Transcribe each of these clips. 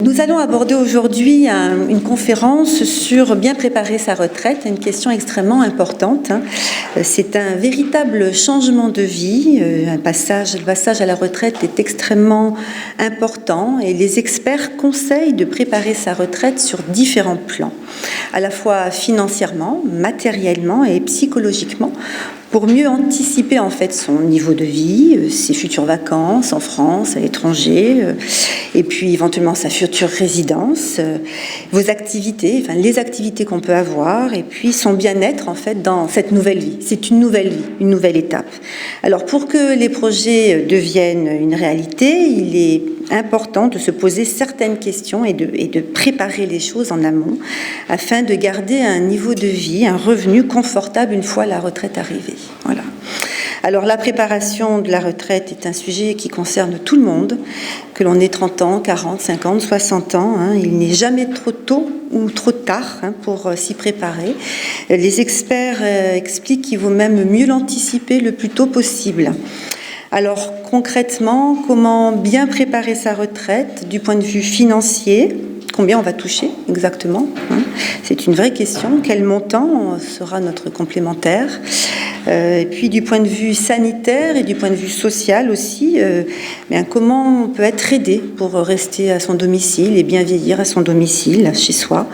Nous allons aborder aujourd'hui une conférence sur bien préparer sa retraite, une question extrêmement importante. C'est un véritable changement de vie, le passage à la retraite est extrêmement important et les experts conseillent de préparer sa retraite sur différents plans, à la fois financièrement, matériellement et psychologiquement, pour mieux anticiper en fait son niveau de vie, ses futures vacances en France, à l'étranger, et puis éventuellement sa future résidence, vos activités, enfin les activités qu'on peut avoir, et puis son bien-être en fait dans cette nouvelle vie. C'est une nouvelle vie, une nouvelle étape. Alors pour que les projets deviennent une réalité, il est important de se poser certaines questions et de préparer les choses en amont afin de garder un niveau de vie, un revenu confortable une fois la retraite arrivée. Voilà. Alors la préparation de la retraite est un sujet qui concerne tout le monde, que l'on ait 30 ans, 40, 50, 60 ans. Il n'est jamais trop tôt ou trop tard pour s'y préparer. Les experts expliquent qu'il vaut même mieux l'anticiper le plus tôt possible. Alors concrètement, comment bien préparer sa retraite du point de vue financier ? Combien on va toucher exactement ? C'est une vraie question. Quel montant sera notre complémentaire ? Et puis du point de vue sanitaire et du point de vue social aussi, comment on peut être aidé pour rester à son domicile et bien vieillir à son domicile, chez soi ?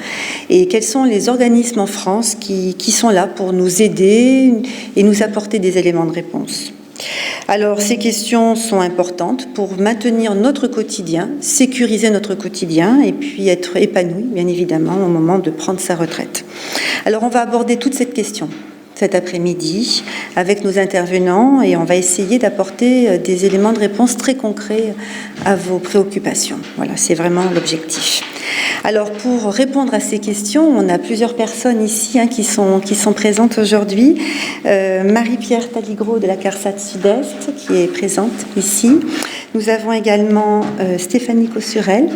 Et quels sont les organismes en France qui sont là pour nous aider et nous apporter des éléments de réponse ? Alors, ces questions sont importantes pour maintenir notre quotidien, sécuriser notre quotidien et puis être épanoui, bien évidemment, au moment de prendre sa retraite. Alors, on va aborder toute cette question cet après-midi avec nos intervenants et on va essayer d'apporter des éléments de réponse très concrets à vos préoccupations. Voilà, c'est vraiment l'objectif. Alors, pour répondre à ces questions, on a plusieurs personnes ici qui sont présentes aujourd'hui. Marie-Pierre Taligro de la CARSAT Sud-Est qui est présente ici. Nous avons également Stéphanie Cossurel,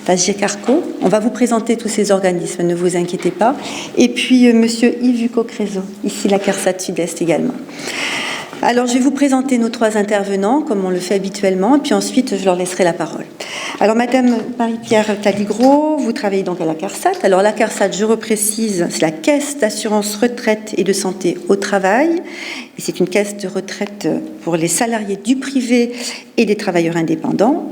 d'Agir Arco. On va vous présenter tous ces organismes, ne vous inquiétez pas. Et puis monsieur Yves Vucocrézo, ici la CARSAT Sud-Est également. Alors, je vais vous présenter nos trois intervenants, comme on le fait habituellement, puis ensuite, je leur laisserai la parole. Alors, Madame Marie-Pierre Taligro, vous travaillez donc à la CARSAT. Alors, la CARSAT, je reprécise, c'est la Caisse d'assurance retraite et de santé au travail. Et c'est une caisse de retraite pour les salariés du privé et des travailleurs indépendants.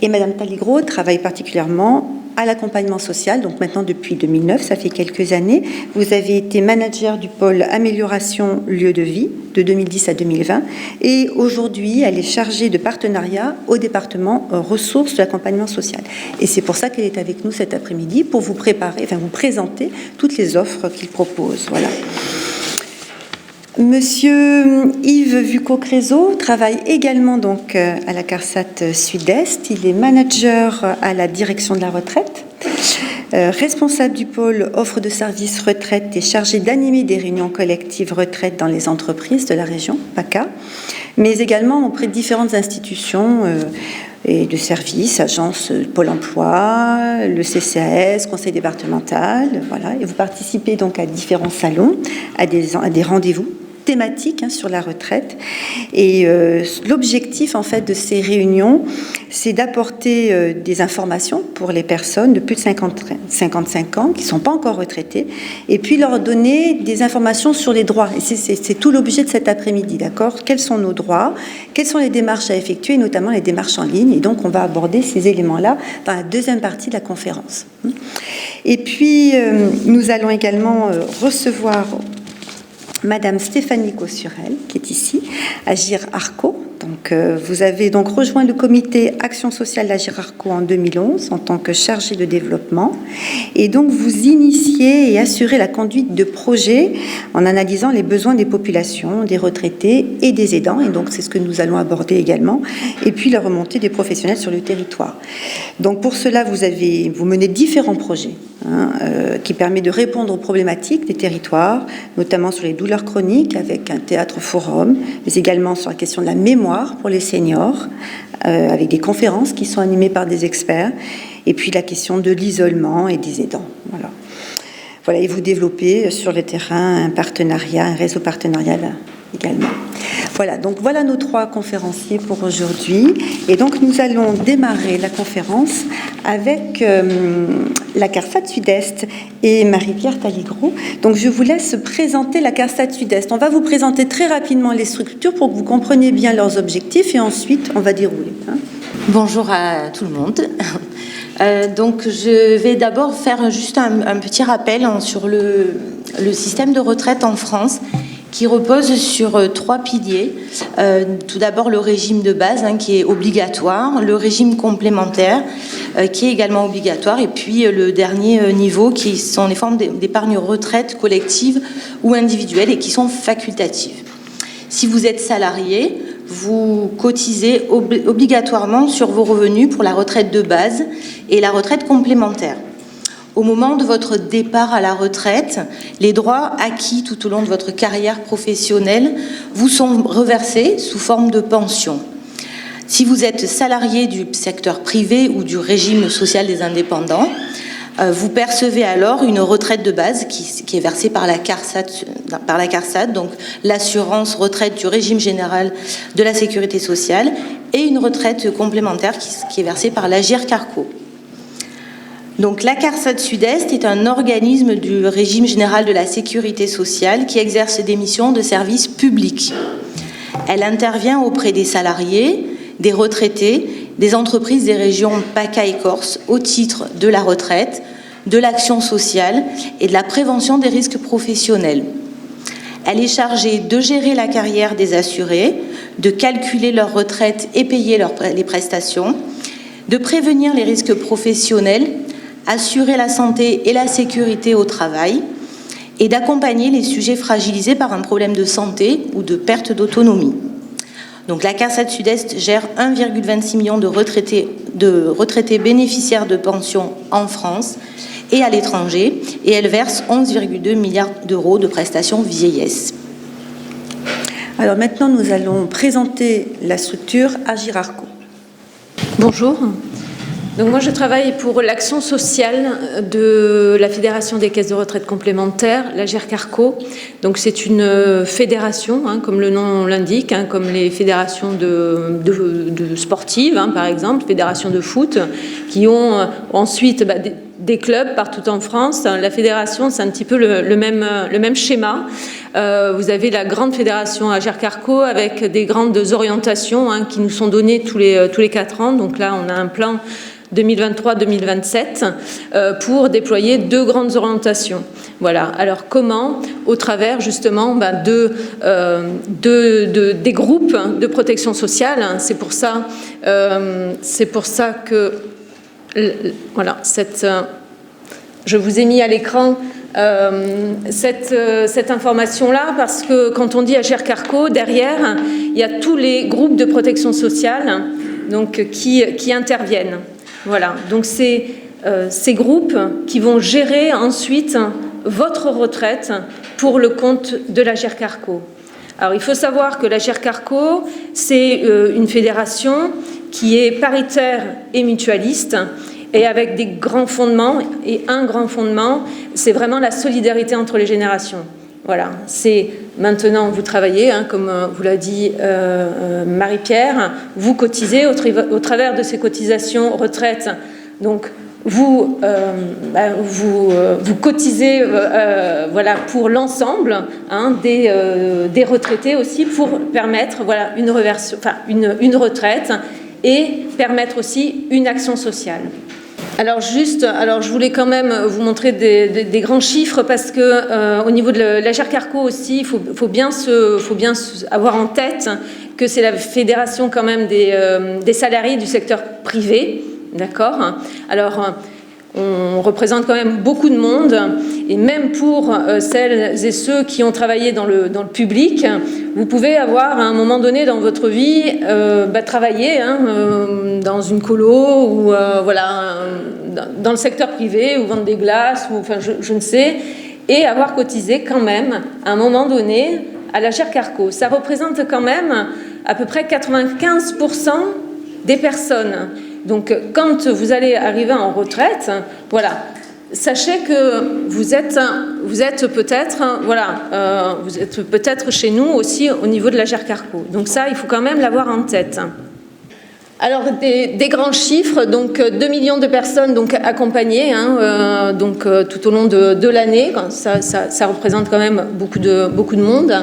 Et Madame Taligro travaille particulièrement à l'accompagnement social, donc maintenant depuis 2009, ça fait quelques années. Vous avez été manager du pôle amélioration lieu de vie de 2010 à 2020 et aujourd'hui, elle est chargée de partenariat au département ressources de l'accompagnement social. Et c'est pour ça qu'elle est avec nous cet après-midi pour vous présenter toutes les offres qu'il propose. Voilà. Monsieur Yves Vucocrézo travaille également donc à la CARSAT Sud-Est. Il est manager à la direction de la retraite, responsable du pôle offre de services retraite et chargé d'animer des réunions collectives retraite dans les entreprises de la région PACA, mais également auprès de différentes institutions et de services, agences, Pôle emploi, le CCAS, conseil départemental, voilà. Et vous participez donc à différents salons, à des rendez-vous thématique sur la retraite et l'objectif en fait de ces réunions c'est d'apporter des informations pour les personnes de plus de 55 ans qui ne sont pas encore retraitées et puis leur donner des informations sur les droits et c'est tout l'objet de cet après-midi, d'accord ? Quels sont nos droits, quelles sont les démarches à effectuer, notamment les démarches en ligne et donc on va aborder ces éléments-là dans la deuxième partie de la conférence. Et puis nous allons également recevoir Madame Stéphanie Cossurel, qui est ici, Agir Arco. Donc, vous avez donc rejoint le comité Action sociale d'Agir Arco en 2011 en tant que chargée de développement. Et donc, vous initiez et assurez la conduite de projets en analysant les besoins des populations, des retraités et des aidants. Et donc, c'est ce que nous allons aborder également. Et puis, la remontée des professionnels sur le territoire. Donc, pour cela, vous menez différents projets qui permettent de répondre aux problématiques des territoires, notamment sur les douleurs chroniques avec un théâtre forum, mais également sur la question de la mémoire pour les seniors, avec des conférences qui sont animées par des experts, et puis la question de l'isolement et des aidants. Voilà, et vous développez sur le terrain un réseau partenarial également. Voilà, donc voilà nos trois conférenciers pour aujourd'hui. Et donc nous allons démarrer la conférence avec la CARSAT Sud-Est et Marie-Pierre Tailligro. Donc je vous laisse présenter la CARSAT Sud-Est. On va vous présenter très rapidement les structures pour que vous compreniez bien leurs objectifs et ensuite on va dérouler. Bonjour à tout le monde. Donc je vais d'abord faire juste un petit rappel sur le système de retraite en France, qui repose sur 3 piliers. Tout d'abord, le régime de base qui est obligatoire, le régime complémentaire qui est également obligatoire, et puis le dernier niveau qui sont les formes d'épargne retraite collective ou individuelle et qui sont facultatives. Si vous êtes salarié, vous cotisez obligatoirement sur vos revenus pour la retraite de base et la retraite complémentaire. Au moment de votre départ à la retraite, les droits acquis tout au long de votre carrière professionnelle vous sont reversés sous forme de pension. Si vous êtes salarié du secteur privé ou du régime social des indépendants, vous percevez alors une retraite de base qui est versée par la CARSAT, donc l'assurance retraite du régime général de la sécurité sociale, et une retraite complémentaire qui est versée par l'Agirc-Arrco. Donc la CARSAT Sud-Est est un organisme du régime général de la sécurité sociale qui exerce des missions de service public. Elle intervient auprès des salariés, des retraités, des entreprises des régions PACA et Corse au titre de la retraite, de l'action sociale et de la prévention des risques professionnels. Elle est chargée de gérer la carrière des assurés, de calculer leur retraite et payer les prestations, de prévenir les risques professionnels, assurer la santé et la sécurité au travail et d'accompagner les sujets fragilisés par un problème de santé ou de perte d'autonomie. Donc la CARSAT Sud-Est gère 1,26 million de retraités bénéficiaires de pensions en France et à l'étranger, et elle verse 11,2 milliards d'euros de prestations vieillesse. Alors maintenant, nous allons présenter la structure Agirc-Arrco. Bonjour. Donc moi, je travaille pour l'action sociale de la Fédération des caisses de retraite complémentaires, l'Agirc-Arrco. Donc c'est une fédération, comme le nom l'indique, comme les fédérations de sportives, par exemple, fédérations de foot, qui ont ensuite des clubs partout en France. La fédération, c'est un petit peu le même schéma. Vous avez la grande fédération Agirc-Arrco avec des grandes orientations qui nous sont données tous les 4 ans. Donc là, on a un plan 2023-2027 pour déployer 2 grandes orientations. Voilà. Alors comment? Au travers justement des groupes de protection sociale. C'est pour ça que voilà, je vous ai mis à l'écran cette information-là, parce que quand on dit Agirc-Arrco, derrière, il y a tous les groupes de protection sociale qui interviennent. Voilà, donc c'est ces groupes qui vont gérer ensuite votre retraite pour le compte de l'Agirc-Arrco. Alors il faut savoir que l'Agirc-Arrco, c'est une fédération qui est paritaire et mutualiste, et avec des grands fondements, et un grand fondement, c'est vraiment la solidarité entre les générations. Voilà, c'est maintenant vous travaillez, comme vous l'a dit Marie-Pierre, vous cotisez au travers de ces cotisations retraite. Donc vous cotisez voilà, pour l'ensemble des retraités aussi, pour permettre voilà, une retraite et permettre aussi une action sociale. Alors je voulais quand même vous montrer des grands chiffres, parce que au niveau de l'Agirc-Arrco aussi, il faut bien avoir en tête que c'est la fédération quand même des salariés du secteur privé, d'accord ? Alors on représente quand même beaucoup de monde, et même pour celles et ceux qui ont travaillé dans le public, vous pouvez avoir à un moment donné dans votre vie travailler dans une colo ou dans le secteur privé, ou vendre des glaces, ou je ne sais, et avoir cotisé quand même à un moment donné à l'Agirc-Arrco. Ça représente quand même à peu près 95% des personnes. Donc, quand vous allez arriver en retraite, voilà, sachez que vous êtes peut-être chez nous aussi au niveau de l'Agirc-Arrco. Donc ça, il faut quand même l'avoir en tête. Alors des grands chiffres, donc 2 millions de personnes donc accompagnées tout au long de l'année, ça représente quand même beaucoup de monde.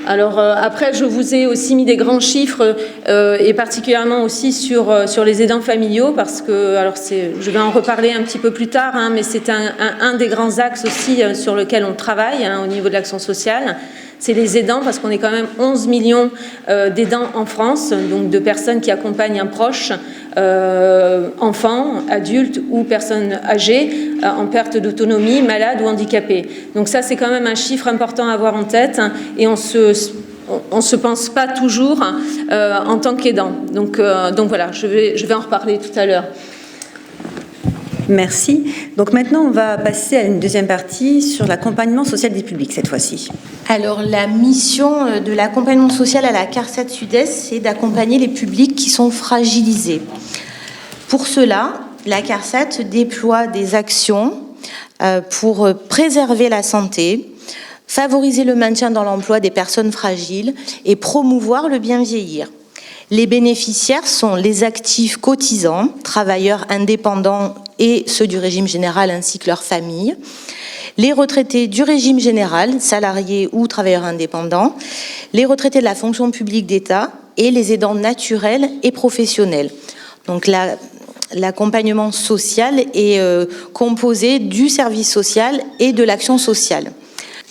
Alors après, je vous ai aussi mis des grands chiffres et particulièrement aussi sur les aidants familiaux parce que, je vais en reparler un petit peu plus tard, mais c'est un des grands axes aussi sur lequel on travaille au niveau de l'action sociale. C'est les aidants parce qu'on est quand même 11 millions d'aidants en France, donc de personnes qui accompagnent un proche, enfant, adulte ou personne âgée en perte d'autonomie, malade ou handicapé. Donc ça, c'est quand même un chiffre important à avoir en tête et on se pense pas toujours en tant qu'aidant. Donc voilà, je vais en reparler tout à l'heure. Merci. Donc maintenant, on va passer à une deuxième partie sur l'accompagnement social des publics cette fois-ci. Alors, la mission de l'accompagnement social à la CARSAT Sud-Est, c'est d'accompagner les publics qui sont fragilisés. Pour cela, la CARSAT déploie des actions pour préserver la santé, favoriser le maintien dans l'emploi des personnes fragiles et promouvoir le bien vieillir. Les bénéficiaires sont les actifs cotisants, travailleurs indépendants et ceux du régime général ainsi que leurs familles, les retraités du régime général, salariés ou travailleurs indépendants, les retraités de la fonction publique d'État et les aidants naturels et professionnels. Donc l'accompagnement social est composé du service social et de l'action sociale.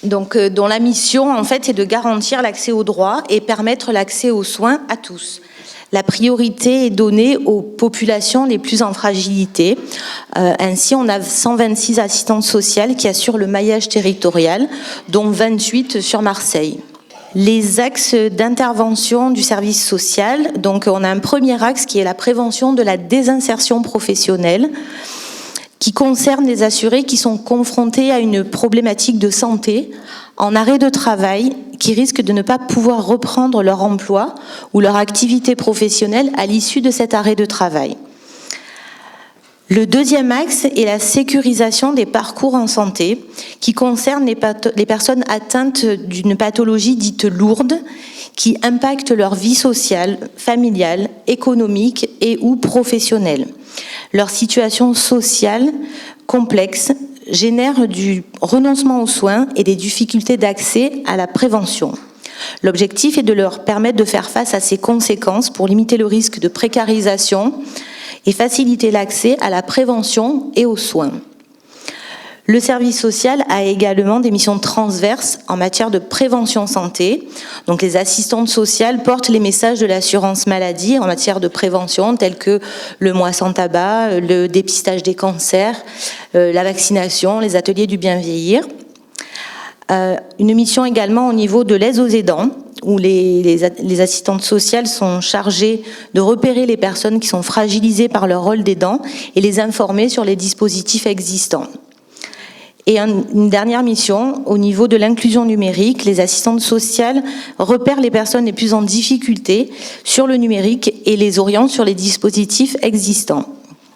Donc, dont la mission, en fait, est de garantir l'accès aux droits et permettre l'accès aux soins à tous. La priorité est donnée aux populations les plus en fragilité. Ainsi, on a 126 assistantes sociales qui assurent le maillage territorial, dont 28 sur Marseille. Les axes d'intervention du service social, donc on a un premier axe qui est la prévention de la désinsertion professionnelle, qui concerne les assurés qui sont confrontés à une problématique de santé en arrêt de travail, qui risquent de ne pas pouvoir reprendre leur emploi ou leur activité professionnelle à l'issue de cet arrêt de travail. Le deuxième axe est la sécurisation des parcours en santé, qui concerne les personnes atteintes d'une pathologie dite lourde, qui impacte leur vie sociale, familiale, économique et ou professionnelle. Leur situation sociale complexe génère du renoncement aux soins et des difficultés d'accès à la prévention. L'objectif est de leur permettre de faire face à ces conséquences pour limiter le risque de précarisation et faciliter l'accès à la prévention et aux soins. Le service social a également des missions transverses en matière de prévention santé. Donc les assistantes sociales portent les messages de l'assurance maladie en matière de prévention, tels que le mois sans tabac, le dépistage des cancers, la vaccination, les ateliers du bien vieillir. Une mission également au niveau de l'aide aux aidants, où les assistantes sociales sont chargées de repérer les personnes qui sont fragilisées par leur rôle d'aidant et les informer sur les dispositifs existants. Et une dernière mission, au niveau de l'inclusion numérique, les assistantes sociales repèrent les personnes les plus en difficulté sur le numérique et les orientent sur les dispositifs existants.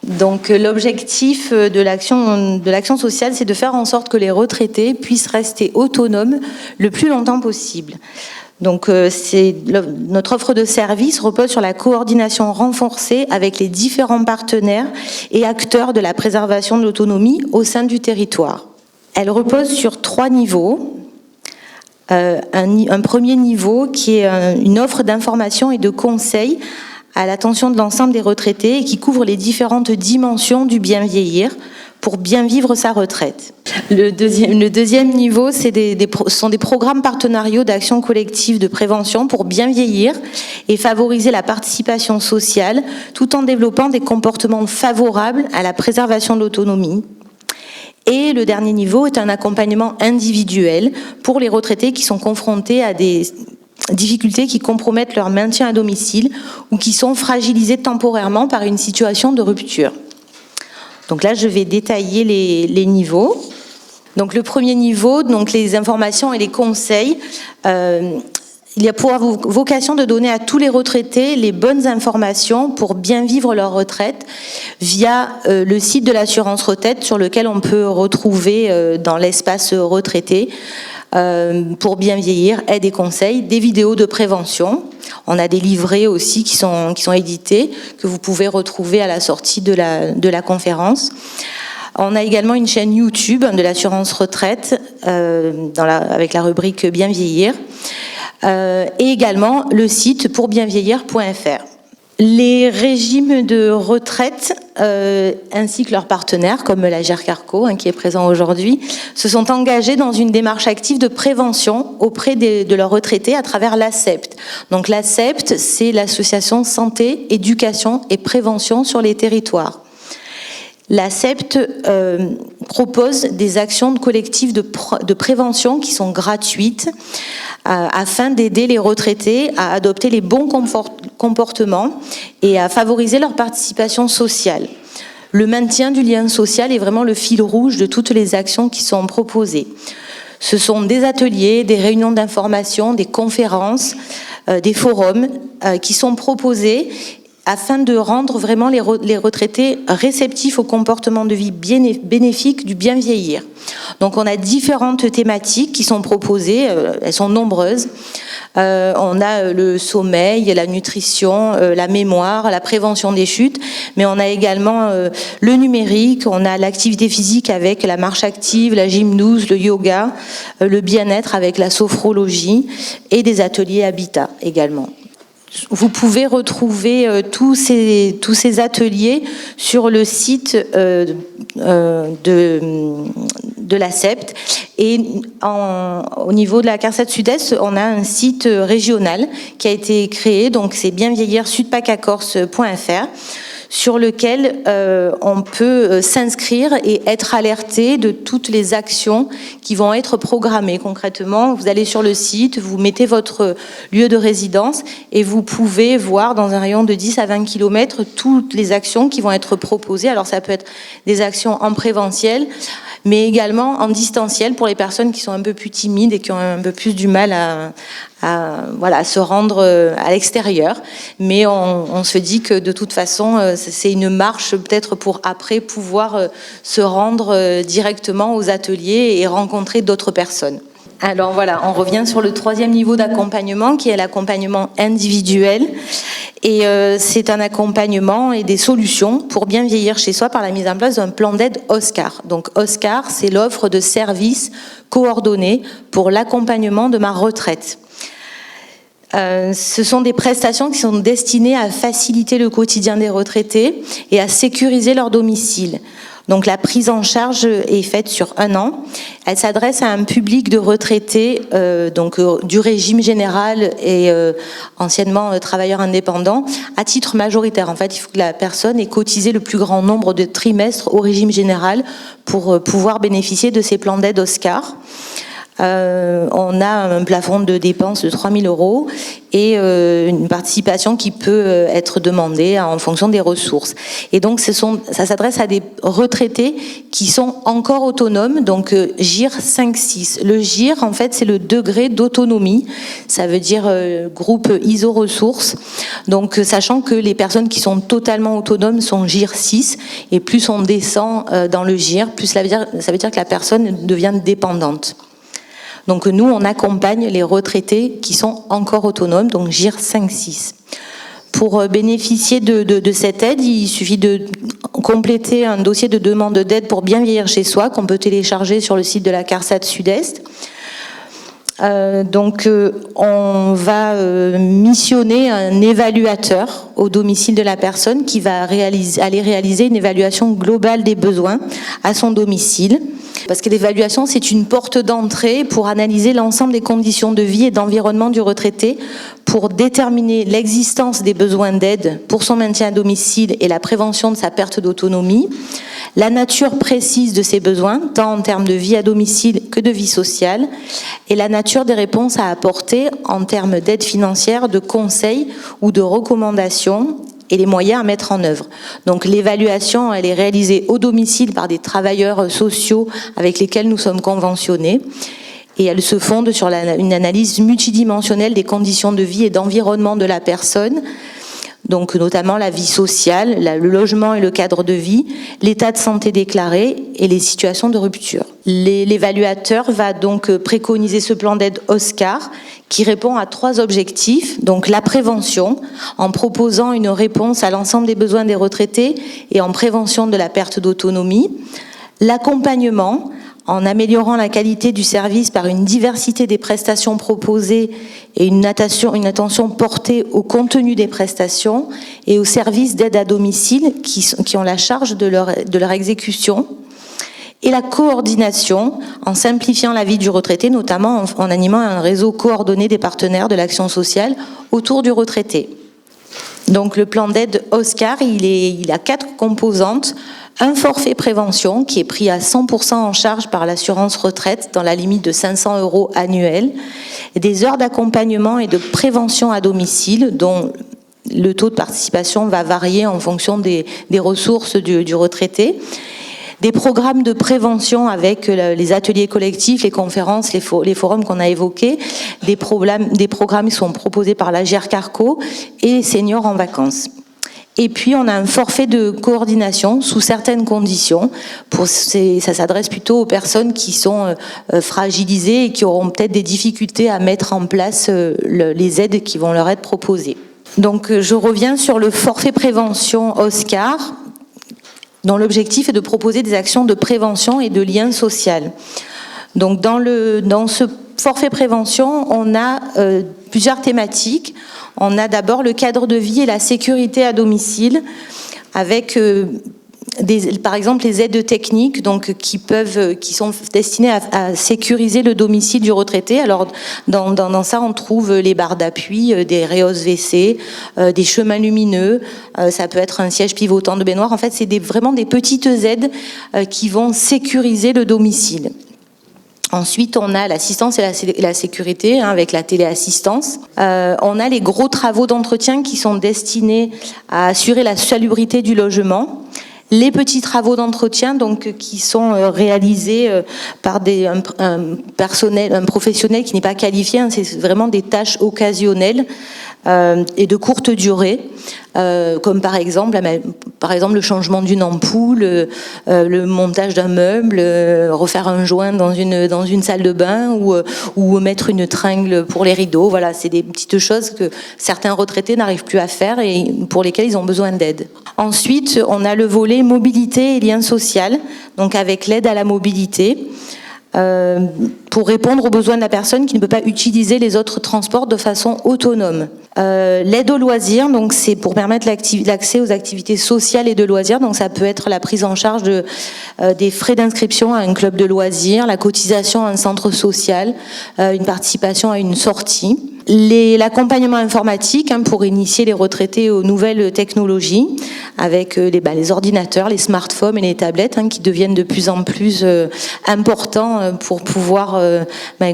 Donc l'objectif de l'action sociale, c'est de faire en sorte que les retraités puissent rester autonomes le plus longtemps possible. Donc notre offre de service repose sur la coordination renforcée avec les différents partenaires et acteurs de la préservation de l'autonomie au sein du territoire. Elle repose sur 3 niveaux. Un premier niveau qui est une offre d'information et de conseils à l'attention de l'ensemble des retraités et qui couvre les différentes dimensions du bien vieillir pour bien vivre sa retraite. Le deuxième niveau, sont des programmes partenariaux d'action collective de prévention pour bien vieillir et favoriser la participation sociale tout en développant des comportements favorables à la préservation de l'autonomie. Et le dernier niveau est un accompagnement individuel pour les retraités qui sont confrontés à des difficultés qui compromettent leur maintien à domicile ou qui sont fragilisés temporairement par une situation de rupture. Donc là, je vais détailler les niveaux. Donc le premier niveau, donc les informations et les conseils. Il y a pour vocation de donner à tous les retraités les bonnes informations pour bien vivre leur retraite via le site de l'assurance retraite sur lequel on peut retrouver dans l'espace retraité pour bien vieillir, aide et conseils, des vidéos de prévention On a des livrets aussi qui sont édités, que vous pouvez retrouver à la sortie de la conférence. On a également une chaîne YouTube de l'assurance retraite avec la rubrique Bien vieillir, et également le site pourbienvieillir.fr. Les régimes de retraite ainsi que leurs partenaires, comme la GERCARCO, qui est présent aujourd'hui, se sont engagés dans une démarche active de prévention auprès de leurs retraités à travers l'ASEPT. Donc l'ASEPT, c'est l'association Santé, Éducation et Prévention sur les territoires. L'ASEPT propose des actions collectives de prévention qui sont gratuites afin d'aider les retraités à adopter les bons comportements et à favoriser leur participation sociale. Le maintien du lien social est vraiment le fil rouge de toutes les actions qui sont proposées. Ce sont des ateliers, des réunions d'information, des conférences, des forums qui sont proposés afin de rendre vraiment les retraités réceptifs au comportement de vie bénéfique du bien vieillir. Donc on a différentes thématiques qui sont proposées, elles sont nombreuses. On a le sommeil, la nutrition, la mémoire, la prévention des chutes, mais on a également le numérique, on a l'activité physique avec la marche active, la gymnose, le yoga, le bien-être avec la sophrologie et des ateliers habitat également. Vous pouvez retrouver tous ces ateliers sur le site de l'ASEPT. Et au niveau de la CARSAT Sud-Est, on a un site régional qui a été créé, donc c'est bienvieillir-sudpacacorse.fr, sur lequel on peut s'inscrire et être alerté de toutes les actions qui vont être programmées. Concrètement, vous allez sur le site, vous mettez votre lieu de résidence et vous pouvez voir dans un rayon de 10 à 20 km toutes les actions qui vont être proposées. Alors ça peut être des actions en présentiel, mais également en distanciel pour les personnes qui sont un peu plus timides et qui ont un peu plus du mal à se rendre à l'extérieur. Mais on se dit que de toute façon, c'est une marche peut-être pour après pouvoir se rendre directement aux ateliers et rencontrer d'autres personnes. Alors voilà, on revient sur le troisième niveau d'accompagnement qui est l'accompagnement individuel. Et c'est un accompagnement et des solutions pour bien vieillir chez soi par la mise en place d'un plan d'aide Oscar. Donc Oscar, c'est l'offre de services coordonnés pour l'accompagnement de ma retraite. Ce sont des prestations qui sont destinées à faciliter le quotidien des retraités et à sécuriser leur domicile. Donc la prise en charge est faite sur 1 an. Elle s'adresse à un public de retraités du régime général et anciennement travailleurs indépendants à titre majoritaire. En fait, il faut que la personne ait cotisé le plus grand nombre de trimestres au régime général pour pouvoir bénéficier de ces plans d'aide Oscar. On a un plafond de dépenses de 3 000 € et une participation qui peut être demandée en fonction des ressources. Et donc ça s'adresse à des retraités qui sont encore autonomes, donc GIR 5-6. Le GIR, en fait, c'est le degré d'autonomie, ça veut dire groupe ISO ressources. Donc sachant que les personnes qui sont totalement autonomes sont GIR 6, et plus on descend dans le GIR, plus ça veut dire que la personne devient dépendante. Donc nous, on accompagne les retraités qui sont encore autonomes, donc GIR 5-6. Pour bénéficier de cette aide, il suffit de compléter un dossier de demande d'aide pour bien vieillir chez soi, qu'on peut télécharger sur le site de la CARSAT Sud-Est. On va missionner un évaluateur au domicile de la personne qui va aller réaliser une évaluation globale des besoins à son domicile. Parce que l'évaluation, c'est une porte d'entrée pour analyser l'ensemble des conditions de vie et d'environnement du retraité, pour déterminer l'existence des besoins d'aide pour son maintien à domicile et la prévention de sa perte d'autonomie, la nature précise de ses besoins, tant en termes de vie à domicile que de vie sociale, et la nature des réponses à apporter en termes d'aide financière, de conseils ou de recommandations, et les moyens à mettre en œuvre. Donc l'évaluation, elle est réalisée au domicile par des travailleurs sociaux avec lesquels nous sommes conventionnés, et elle se fonde sur une analyse multidimensionnelle des conditions de vie et d'environnement de la personne, donc notamment la vie sociale, le logement et le cadre de vie, l'état de santé déclaré et les situations de rupture. L'évaluateur va donc préconiser ce plan d'aide OSCAR qui répond à 3 objectifs. Donc la prévention, en proposant une réponse à l'ensemble des besoins des retraités et en prévention de la perte d'autonomie. L'accompagnement, en améliorant la qualité du service par une diversité des prestations proposées et une attention portée au contenu des prestations et aux services d'aide à domicile qui ont la charge de leur exécution. Et la coordination, en simplifiant la vie du retraité, notamment en animant un réseau coordonné des partenaires de l'action sociale autour du retraité. Donc le plan d'aide OSCAR, il a 4 composantes. Un forfait prévention qui est pris à 100% en charge par l'assurance retraite dans la limite de 500 € annuels. Des heures d'accompagnement et de prévention à domicile dont le taux de participation va varier en fonction des ressources du retraité. Des programmes de prévention avec les ateliers collectifs, les conférences, les forums qu'on a évoqués, des programmes qui sont proposés par la GERCARCO et Seniors en vacances. Et puis, on a un forfait de coordination sous certaines conditions. Ça s'adresse plutôt aux personnes qui sont fragilisées et qui auront peut-être des difficultés à mettre en place les aides qui vont leur être proposées. Donc, je reviens sur le forfait prévention OSCAR, dont l'objectif est de proposer des actions de prévention et de lien social. Donc, dans ce forfait prévention, on a plusieurs thématiques. On a d'abord le cadre de vie et la sécurité à domicile, avec par exemple les aides techniques donc, qui sont destinées à sécuriser le domicile du retraité. Alors dans ça, on trouve les barres d'appui, des réhausses WC, des chemins lumineux, ça peut être un siège pivotant de baignoire. En fait, c'est vraiment des petites aides qui vont sécuriser le domicile. Ensuite, on a l'assistance et la sécurité avec la téléassistance. On a les gros travaux d'entretien qui sont destinés à assurer la salubrité du logement. Les petits travaux d'entretien donc qui sont réalisés par un professionnel qui n'est pas qualifié. C'est vraiment des tâches occasionnelles et de courte durée, comme par exemple le changement d'une ampoule, le montage d'un meuble, refaire un joint dans une salle de bain ou mettre une tringle pour les rideaux. Voilà, c'est des petites choses que certains retraités n'arrivent plus à faire et pour lesquelles ils ont besoin d'aide. Ensuite, on a le volet mobilité et lien social, donc avec l'aide à la mobilité. Pour répondre aux besoins de la personne qui ne peut pas utiliser les autres transports de façon autonome. L'aide aux loisirs, donc c'est pour permettre l'accès aux activités sociales et de loisirs. Donc ça peut être la prise en charge des frais d'inscription à un club de loisirs, la cotisation à un centre social, une participation à une sortie. L'accompagnement informatique pour initier les retraités aux nouvelles technologies avec les ordinateurs, les smartphones et les tablettes qui deviennent de plus en plus importants pour pouvoir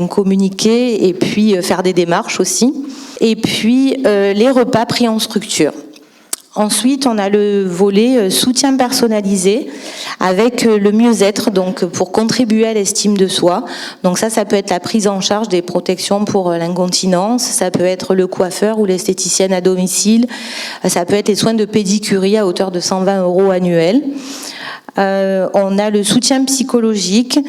communiquer et puis faire des démarches aussi. Et puis les repas pris en structure. Ensuite, on a le volet soutien personnalisé avec le mieux-être, donc pour contribuer à l'estime de soi. Donc ça peut être la prise en charge des protections pour l'incontinence, ça peut être le coiffeur ou l'esthéticienne à domicile, ça peut être les soins de pédicurie à hauteur de 120 € annuels. On a le soutien psychologique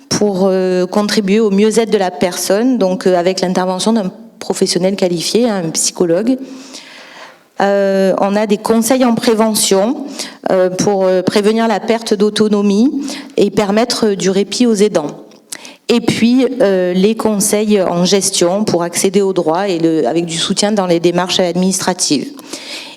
pour contribuer au mieux-être de la personne, donc avec l'intervention d'un professionnel qualifié, un psychologue. On a des conseils en prévention pour prévenir la perte d'autonomie et permettre du répit aux aidants. Et puis les conseils en gestion pour accéder aux droits et avec du soutien dans les démarches administratives.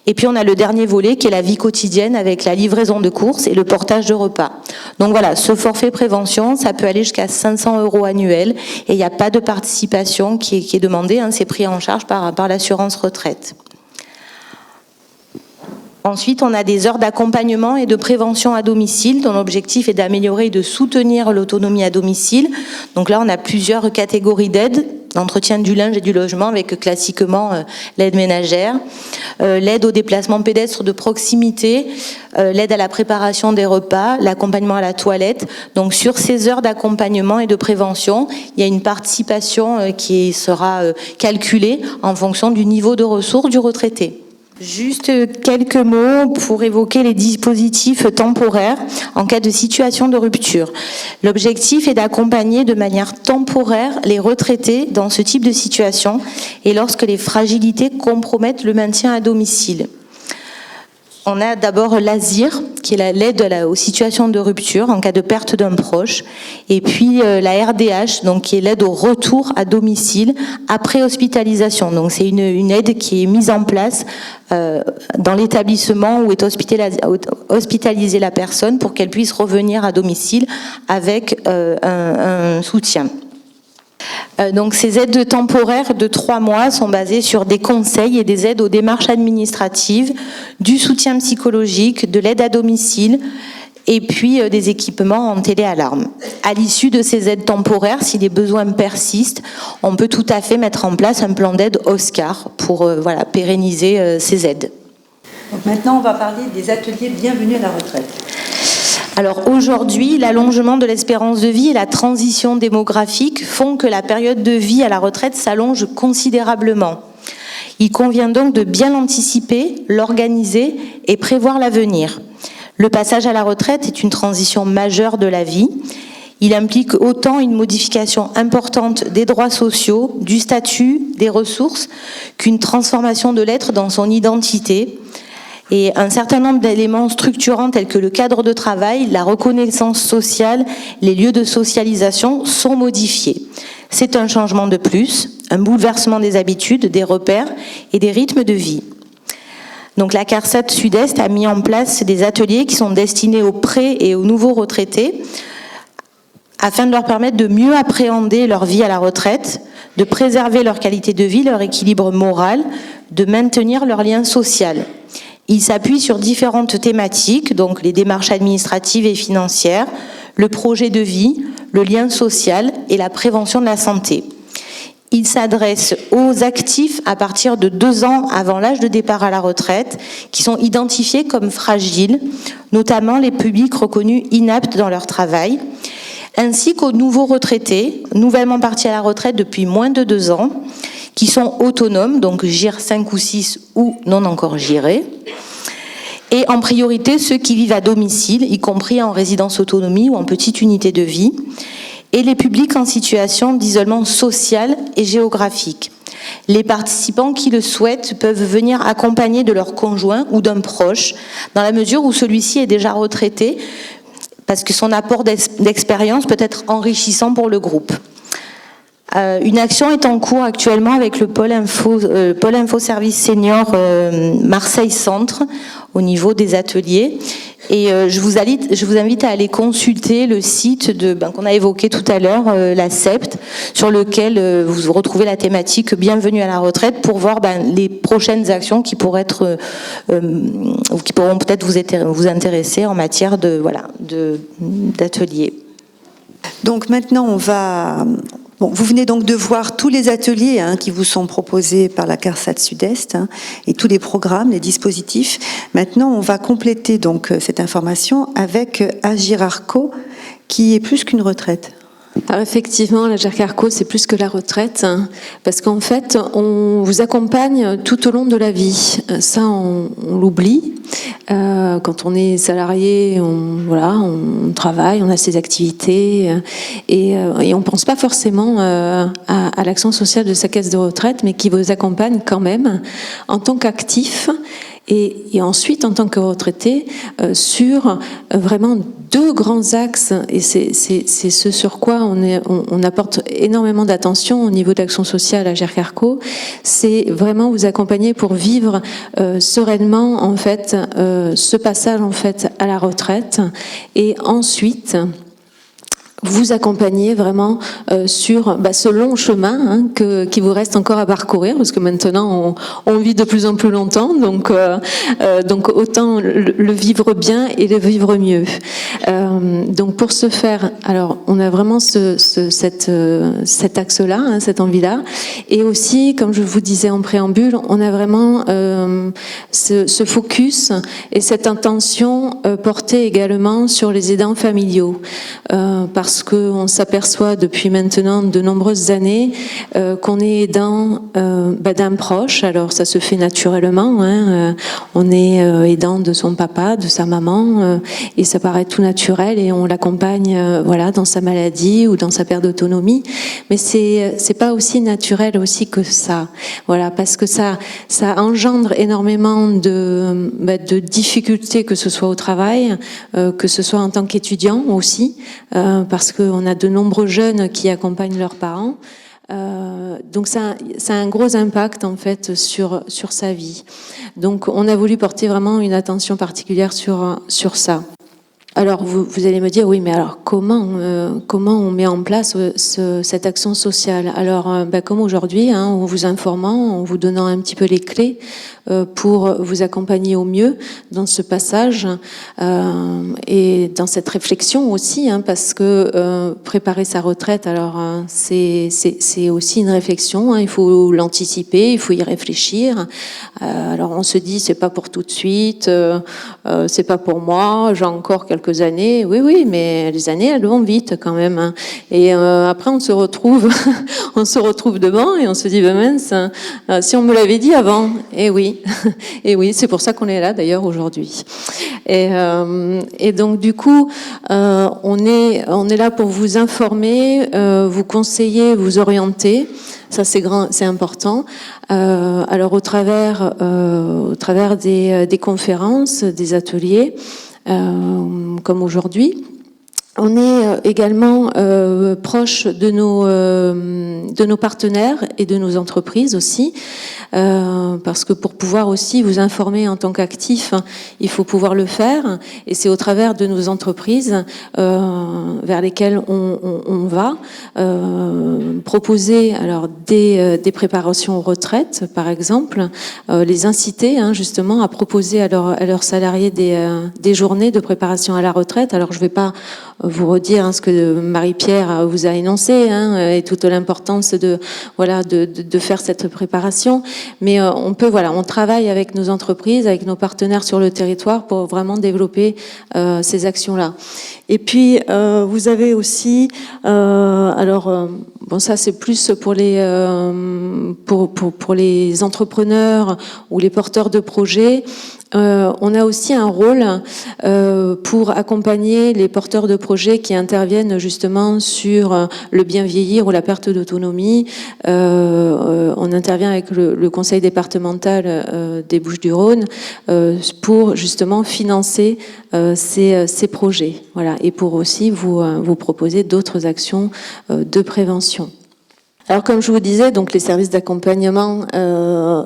Et puis on a le dernier volet qui est la vie quotidienne avec la livraison de courses et le portage de repas. Donc voilà, ce forfait prévention, ça peut aller jusqu'à 500 € annuels et il n'y a pas de participation qui est demandée, c'est pris en charge par l'assurance retraite. Ensuite, on a des heures d'accompagnement et de prévention à domicile dont l'objectif est d'améliorer et de soutenir l'autonomie à domicile. Donc là, on a plusieurs catégories d'aides. L'entretien du linge et du logement avec classiquement l'aide ménagère, l'aide au déplacement pédestre de proximité, l'aide à la préparation des repas, l'accompagnement à la toilette. Donc sur ces heures d'accompagnement et de prévention, il y a une participation qui sera calculée en fonction du niveau de ressources du retraité. Juste quelques mots pour évoquer les dispositifs temporaires en cas de situation de rupture. L'objectif est d'accompagner de manière temporaire les retraités dans ce type de situation et lorsque les fragilités compromettent le maintien à domicile. On a d'abord l'ASIR, qui est l'aide aux situations de rupture en cas de perte d'un proche, et puis la RDH, donc qui est l'aide au retour à domicile après hospitalisation. Donc c'est une aide qui est mise en place dans l'établissement où est hospitalisée la personne pour qu'elle puisse revenir à domicile avec un soutien. Donc ces aides temporaires de 3 mois sont basées sur des conseils et des aides aux démarches administratives, du soutien psychologique, de l'aide à domicile et puis des équipements en téléalarme. À l'issue de ces aides temporaires, si les besoins persistent, on peut tout à fait mettre en place un plan d'aide OSCAR pour pérenniser ces aides. Donc maintenant, on va parler des ateliers Bienvenue à la retraite. Alors aujourd'hui, l'allongement de l'espérance de vie et la transition démographique font que la période de vie à la retraite s'allonge considérablement. Il convient donc de bien l'anticiper, l'organiser et prévoir l'avenir. Le passage à la retraite est une transition majeure de la vie. Il implique autant une modification importante des droits sociaux, du statut, des ressources, qu'une transformation de l'être dans son identité. Et un certain nombre d'éléments structurants tels que le cadre de travail, la reconnaissance sociale, les lieux de socialisation sont modifiés. C'est un changement de plus, un bouleversement des habitudes, des repères et des rythmes de vie. Donc la CARSAT Sud-Est a mis en place des ateliers qui sont destinés aux pré- et aux nouveaux retraités afin de leur permettre de mieux appréhender leur vie à la retraite, de préserver leur qualité de vie, leur équilibre moral, de maintenir leur lien social. Il s'appuie sur différentes thématiques, donc les démarches administratives et financières, le projet de vie, le lien social et la prévention de la santé. Il s'adresse aux actifs à partir de 2 ans avant l'âge de départ à la retraite, qui sont identifiés comme fragiles, notamment les publics reconnus inaptes dans leur travail, ainsi qu'aux nouveaux retraités, nouvellement partis à la retraite depuis moins de 2 ans, qui sont autonomes, donc GIR 5 ou 6 ou non encore GIRés, et en priorité ceux qui vivent à domicile, y compris en résidence autonomie ou en petite unité de vie, et les publics en situation d'isolement social et géographique. Les participants qui le souhaitent peuvent venir accompagnés de leur conjoint ou d'un proche, dans la mesure où celui-ci est déjà retraité, parce que son apport d'expérience peut être enrichissant pour le groupe. Une action est en cours actuellement avec le Pôle Info Service Senior Marseille Centre au niveau des ateliers. Et je vous invite à aller consulter le site qu'on a évoqué tout à l'heure, la CEPT, sur lequel vous retrouvez la thématique Bienvenue à la retraite pour voir les prochaines actions qui pourraient qui pourront peut-être vous intéresser en matière d'ateliers. Donc maintenant, on va... Bon, vous venez donc de voir tous les ateliers qui vous sont proposés par la CARSAT Sud-Est et tous les programmes, les dispositifs. Maintenant, on va compléter donc cette information avec Agir Arco, qui est plus qu'une retraite. Alors effectivement, l'Agir Arco, c'est plus que la retraite, parce qu'en fait, on vous accompagne tout au long de la vie. Ça, on l'oublie. Quand on est salarié, on travaille, on a ses activités, et on pense pas forcément à l'action sociale de sa caisse de retraite, mais qui vous accompagne quand même en tant qu'actif. Et ensuite, en tant que retraité, sur vraiment 2 grands axes, et c'est ce sur quoi on apporte énormément d'attention au niveau d'action sociale à Agir Arco, c'est vraiment vous accompagner pour vivre sereinement en fait ce passage en fait à la retraite, et ensuite vous accompagner vraiment sur ce long chemin qui vous reste encore à parcourir, parce que maintenant on vit de plus en plus longtemps, donc autant le vivre bien et le vivre mieux. Donc pour ce faire, alors on a vraiment cet axe-là, hein, cette envie-là, et aussi, comme je vous disais en préambule, on a vraiment ce focus et cette intention portée également sur les aidants familiaux, parce qu'on s'aperçoit depuis maintenant de nombreuses années qu'on est aidant d'un proche. Alors ça se fait naturellement, hein, on est aidant de son papa, de sa maman, et ça paraît tout naturel et on l'accompagne voilà, dans sa maladie ou dans sa perte d'autonomie, mais c'est pas aussi naturel aussi que ça, voilà, parce que ça engendre énormément de difficultés, que ce soit au travail, que ce soit en tant qu'étudiant aussi, parce qu'on a de nombreux jeunes qui accompagnent leurs parents. Donc ça a un gros impact en fait sur sa vie. Donc on a voulu porter vraiment une attention particulière sur ça. Alors vous allez me dire, oui, mais alors comment on met en place cette action sociale? Alors comme aujourd'hui, hein, en vous informant, en vous donnant un petit peu les clés pour vous accompagner au mieux dans ce passage et dans cette réflexion aussi, hein, parce que préparer sa retraite, alors c'est aussi une réflexion, hein, il faut l'anticiper, il faut y réfléchir. Alors on se dit, c'est pas pour tout de suite, c'est pas pour moi, j'ai encore quelques années. Oui, mais les années, elles vont vite quand même, hein. Et après, on se retrouve devant et on se dit, mince, si on me l'avait dit avant. Et oui, c'est pour ça qu'on est là d'ailleurs aujourd'hui. Et donc du coup, on est là pour vous informer, vous conseiller, vous orienter. Ça c'est important. Alors au travers des conférences, des ateliers, comme aujourd'hui. On est également proche de nos partenaires et de nos entreprises aussi, parce que pour pouvoir aussi vous informer en tant qu'actif, il faut pouvoir le faire, et c'est au travers de nos entreprises vers lesquelles on va proposer alors des préparations aux retraites, par exemple, les inciter justement à proposer à leurs salariés des journées de préparation à la retraite. Alors je ne vais pas vous redire ce que Marie-Pierre vous a énoncé, et toute l'importance de faire cette préparation. Mais on travaille avec nos entreprises, avec nos partenaires sur le territoire pour vraiment développer ces actions-là. Et puis vous avez aussi, ça c'est plus pour les entrepreneurs ou les porteurs de projets. On a aussi un rôle pour accompagner les porteurs de projets qui interviennent justement sur le bien vieillir ou la perte d'autonomie. On intervient avec le conseil départemental des Bouches-du-Rhône pour justement financer ces projets. Voilà, et pour aussi vous proposer d'autres actions de prévention. Alors comme je vous disais, donc les services d'accompagnement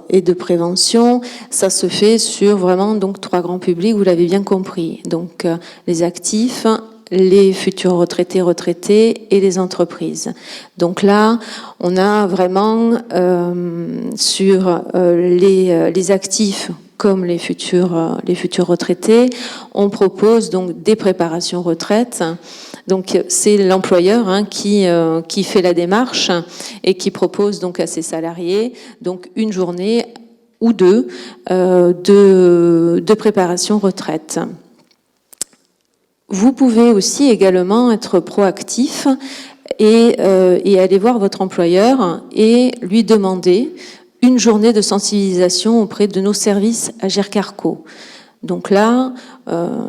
et de prévention, ça se fait sur vraiment donc 3 grands publics, vous l'avez bien compris. Donc les actifs, les futurs retraités et les entreprises. Donc là, on a vraiment sur les actifs comme les futurs retraités, on propose donc des préparations retraite. Donc c'est l'employeur qui fait la démarche et qui propose donc à ses salariés donc une journée ou deux de préparation retraite. Vous pouvez aussi également être proactif et aller voir votre employeur et lui demander une journée de sensibilisation auprès de nos services Agirc-Arrco. Donc là,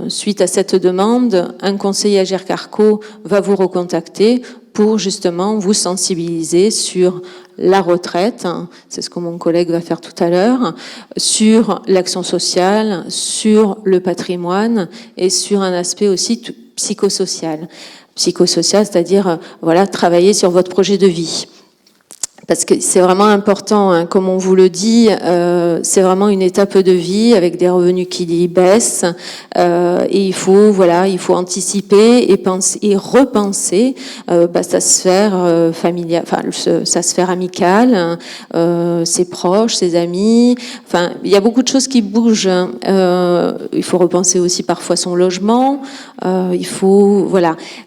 suite à cette demande, un conseiller Agirc-Arrco va vous recontacter pour justement vous sensibiliser sur la retraite, c'est ce que mon collègue va faire tout à l'heure, sur l'action sociale, sur le patrimoine et sur un aspect aussi psychosocial. Psychosocial, c'est-à-dire travailler sur votre projet de vie. parce que c'est vraiment important, hein, comme on vous le dit, c'est vraiment une étape de vie avec des revenus qui baissent, et il faut anticiper et penser et repenser sa sphère familiale, sa sphère amicale, ses proches, ses amis. Enfin, il y a beaucoup de choses qui bougent. Il faut repenser aussi parfois son logement.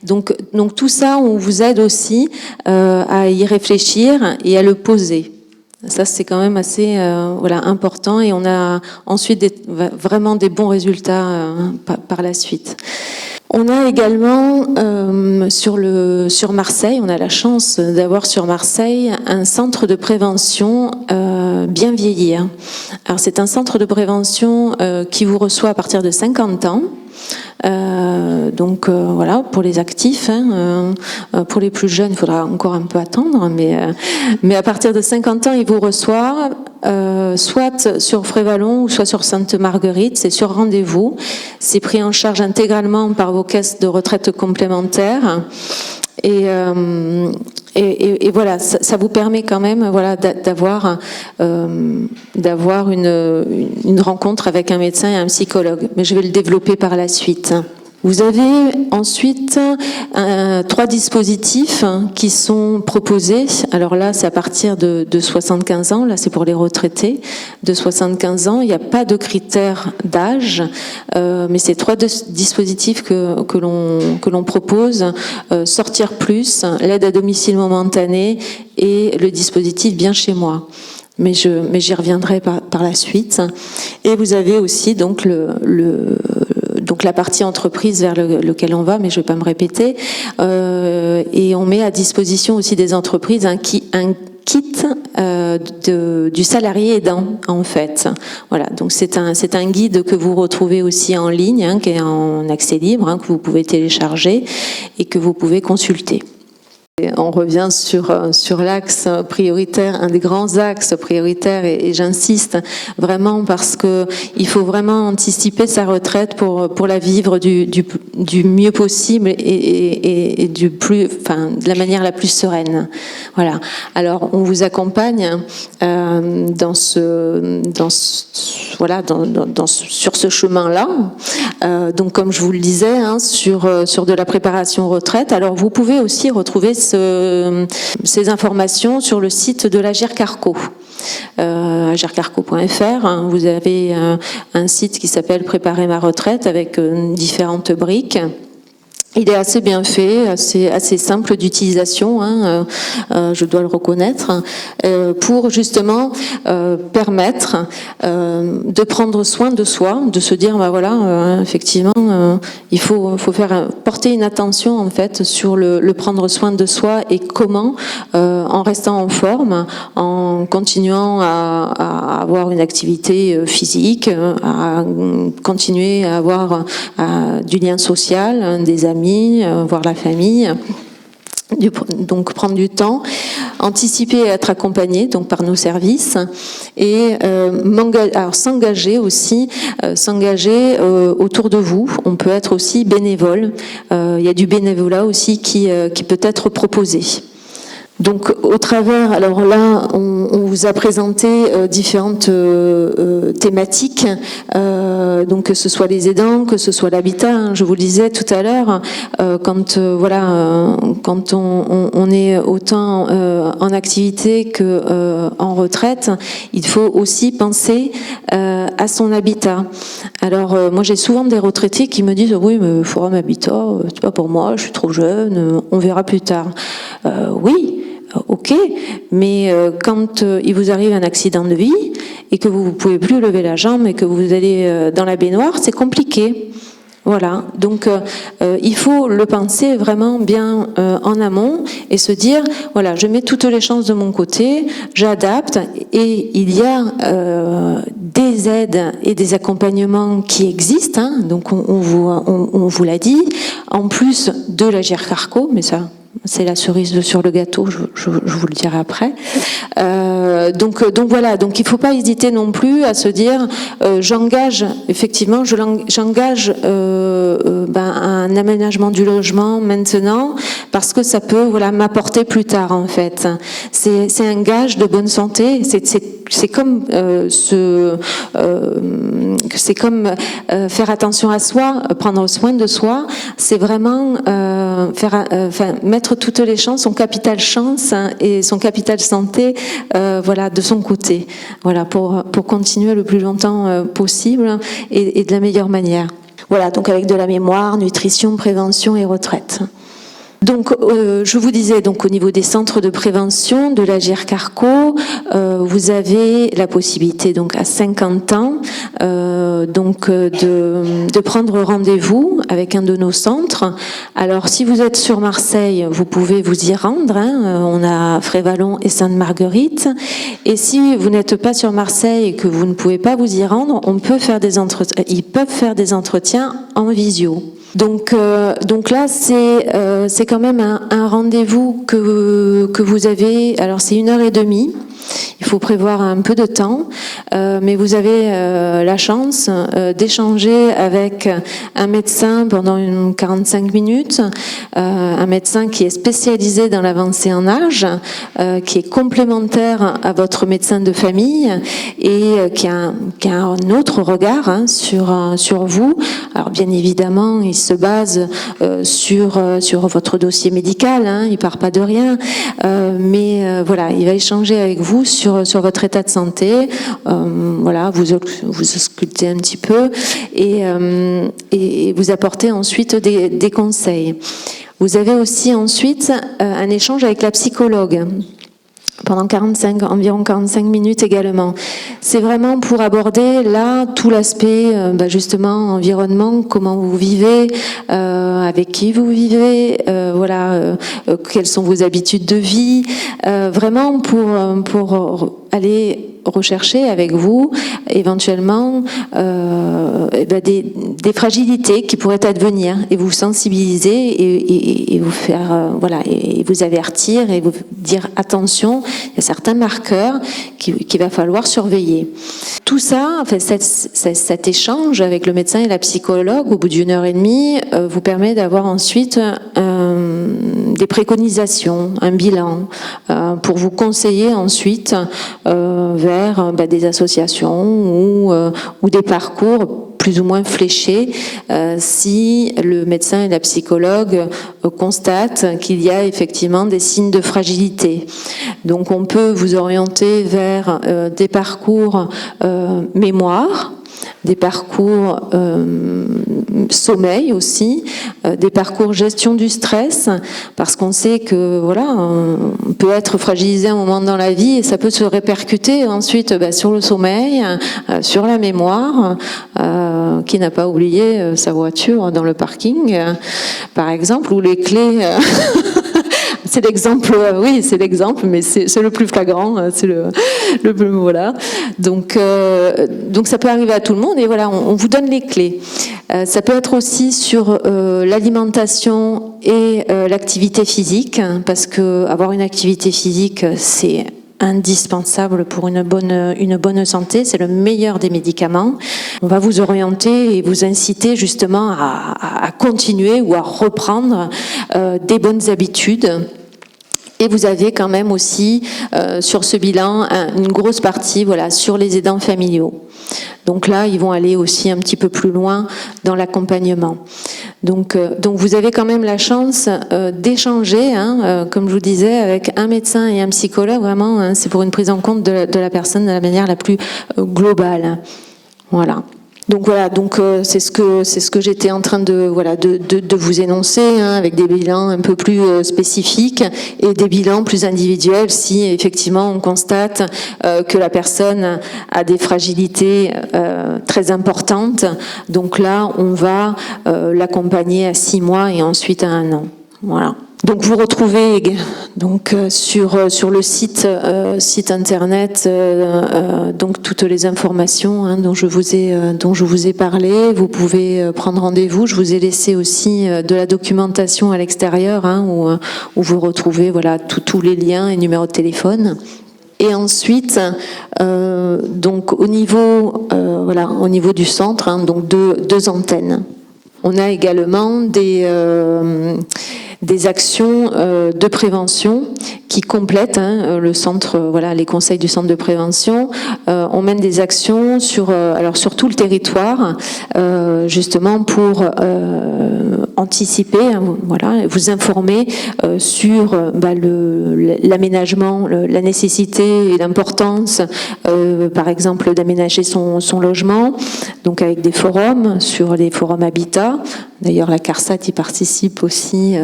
Donc tout ça, on vous aide aussi à y réfléchir et à le poser. Ça, c'est quand même assez important, et on a ensuite vraiment des bons résultats par la suite. On a également sur Marseille, on a la chance d'avoir sur Marseille un centre de prévention bien vieillir. Alors c'est un centre de prévention qui vous reçoit à partir de 50 ans. Pour les actifs, pour les plus jeunes, il faudra encore un peu attendre, mais à partir de 50 ans, il vous reçoit soit sur Frévalon ou soit sur Sainte-Marguerite. C'est sur rendez-vous. C'est pris en charge intégralement par vos caisses de retraite complémentaires. Et voilà, ça vous permet quand même d'avoir une rencontre avec un médecin et un psychologue. Mais je vais le développer par la suite. Vous avez ensuite 3 dispositifs qui sont proposés. Alors là, c'est à partir de 75 ans. Là, c'est pour les retraités de 75 ans. Il n'y a pas de critères d'âge, mais c'est 3 dispositifs que l'on propose. Sortir plus, l'aide à domicile momentanée et le dispositif Bien chez moi. Mais j'y reviendrai par la suite. Et vous avez aussi donc donc la partie entreprise vers lequel on va, mais je ne vais pas me répéter. Et on met à disposition aussi des entreprises un kit du salarié aidant, en fait. Voilà, donc c'est un guide que vous retrouvez aussi en ligne, qui est en accès libre, que vous pouvez télécharger et que vous pouvez consulter. Et on revient sur l'axe prioritaire, un des grands axes prioritaires, et j'insiste vraiment parce que il faut vraiment anticiper sa retraite pour la vivre du mieux possible et de la manière la plus sereine. Voilà. Alors on vous accompagne sur ce chemin-là. Donc comme je vous le disais, sur de la préparation retraite. Alors vous pouvez aussi retrouver ces informations sur le site de l'Agirc-Arrco. Agirc-Arrco.fr, vous avez un site qui s'appelle Préparer ma retraite avec différentes briques. Il est assez bien fait, assez simple d'utilisation, je dois le reconnaître, pour justement permettre de prendre soin de soi, de se dire effectivement il faut porter une attention en fait sur le prendre soin de soi, et comment en restant en forme, en continuant à avoir une activité physique, à continuer à avoir du lien social, des amis, voir la famille, donc prendre du temps, anticiper et être accompagné donc par nos services, et s'engager aussi, autour de vous. On peut être aussi bénévole. Il y a du bénévolat aussi qui peut être proposé. Donc au travers, alors là on vous a présenté différentes thématiques, donc que ce soit les aidants, que ce soit l'habitat, je vous le disais tout à l'heure, quand on est autant en activité que en retraite, il faut aussi penser à son habitat. Alors moi j'ai souvent des retraités qui me disent oui mais forum habitat, c'est pas pour moi, je suis trop jeune, on verra plus tard. Oui. Ok, mais quand il vous arrive un accident de vie et que vous ne pouvez plus lever la jambe et que vous allez dans la baignoire, c'est compliqué. Voilà, donc il faut le penser vraiment bien en amont et se dire, voilà, je mets toutes les chances de mon côté, j'adapte, et il y a des aides et des accompagnements qui existent, donc on vous l'a dit, en plus de l'Agirc-Arrco, mais ça... c'est la cerise sur le gâteau, je vous le dirai après. Donc voilà, donc il ne faut pas hésiter non plus à se dire j'engage un aménagement du logement maintenant parce que ça peut m'apporter plus tard en fait. C'est un gage de bonne santé. C'est comme faire attention à soi, prendre soin de soi. C'est vraiment mettre toutes les chances, son capital chance et son capital santé, de son côté, pour continuer le plus longtemps possible et de la meilleure manière. Voilà, donc avec de la mémoire, nutrition, prévention et retraite. Donc, je vous disais, donc au niveau des centres de prévention de l'Agir Carco, vous avez la possibilité, donc à 50 ans, de prendre rendez-vous avec un de nos centres. Alors, si vous êtes sur Marseille, vous pouvez vous y rendre. On a Frévalon et Sainte-Marguerite. Et si vous n'êtes pas sur Marseille et que vous ne pouvez pas vous y rendre, ils peuvent faire des entretiens en visio. Donc là, c'est quand même un rendez-vous que vous avez. Alors c'est 1h30. Il faut prévoir un peu de temps, mais vous avez la chance d'échanger avec un médecin pendant 45 minutes, un médecin qui est spécialisé dans l'avancée en âge, qui est complémentaire à votre médecin de famille et qui a un autre regard sur vous. Alors bien évidemment, il se base sur votre dossier médical, il part pas de rien, mais il va échanger avec vous sur votre état de santé, vous auscultez un petit peu et vous apportez ensuite des conseils. Vous avez aussi ensuite un échange avec la psychologue pendant environ 45 minutes également. C'est vraiment pour aborder là tout l'aspect justement environnement, comment vous vivez, avec qui vous vivez, quelles sont vos habitudes de vie, vraiment pour aller rechercher avec vous éventuellement des fragilités qui pourraient advenir et vous sensibiliser et vous faire et vous avertir et vous dire attention, il y a certains marqueurs qu'il va falloir surveiller. Tout ça, cet échange avec le médecin et la psychologue au bout d'1h30 vous permet d'avoir ensuite des préconisations, un bilan pour vous conseiller ensuite vers des associations ou des parcours plus ou moins fléchés si le médecin et la psychologue constatent qu'il y a effectivement des signes de fragilité. Donc on peut vous orienter vers des parcours mémoire, des parcours sommeil aussi, des parcours gestion du stress, parce qu'on sait que on peut être fragilisé un moment dans la vie et ça peut se répercuter ensuite sur le sommeil, sur la mémoire. Qui n'a pas oublié sa voiture dans le parking, par exemple, ou les clés. C'est l'exemple, c'est l'exemple, mais c'est le plus flagrant, c'est le plus voilà. Donc ça peut arriver à tout le monde et on vous donne les clés. Ça peut être aussi sur l'alimentation et l'activité physique, parce que avoir une activité physique, c'est indispensable pour une bonne santé, c'est le meilleur des médicaments. On va vous orienter et vous inciter justement à continuer ou à reprendre des bonnes habitudes. Et vous avez quand même aussi sur ce bilan une grosse partie sur les aidants familiaux. Donc là, ils vont aller aussi un petit peu plus loin dans l'accompagnement. Donc vous avez quand même la chance d'échanger, comme je vous disais, avec un médecin et un psychologue. Vraiment, c'est pour une prise en compte de la personne de la manière la plus globale. Voilà. Donc c'est ce que j'étais en train de vous énoncer, avec des bilans un peu plus spécifiques et des bilans plus individuels si effectivement on constate que la personne a des fragilités très importantes. Donc là, on va l'accompagner à 6 mois et ensuite à 1 an. Voilà. Donc vous retrouvez donc sur le site internet donc toutes les informations dont je vous ai parlé. Vous pouvez prendre rendez-vous. Je vous ai laissé aussi de la documentation à l'extérieur où vous retrouvez voilà tous les liens et numéros de téléphone. Et ensuite, donc au niveau du centre, donc deux antennes. On a également des actions de prévention qui complètent le centre, les conseils du centre de prévention. On mène des actions sur tout le territoire, justement pour anticiper, vous informer sur l'aménagement, la nécessité et l'importance, par exemple, d'aménager son logement, donc avec des forums sur les forums habitat. D'ailleurs, la CARSAT y participe aussi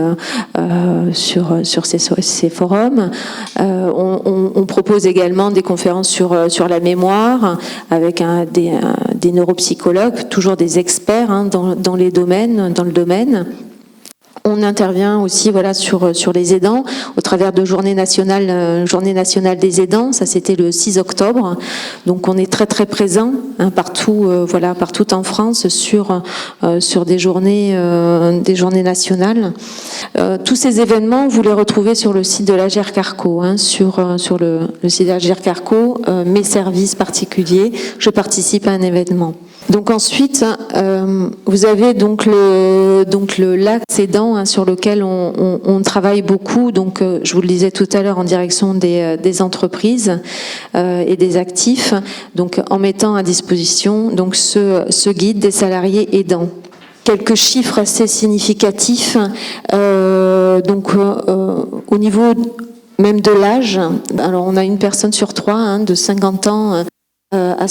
sur ces forums. On propose également des conférences sur la mémoire avec des neuropsychologues, toujours des experts dans le domaine. On intervient aussi sur les aidants au travers de Journée nationale des aidants. Ça, c'était le 6 octobre. Donc on est très très présent partout en France sur des journées nationales. Tous ces événements, vous les retrouvez sur le site de l'Agirc Arco, sur le site de l'Agirc Arco, mes services particuliers. Je participe à un événement. Donc ensuite, vous avez donc l'axe aidant sur lequel on travaille beaucoup. Donc je vous le disais tout à l'heure, en direction des entreprises et des actifs. Donc en mettant à disposition donc ce guide des salariés aidants. Quelques chiffres assez significatifs. Au niveau même de l'âge, alors on a une personne sur 3 de 50 ans à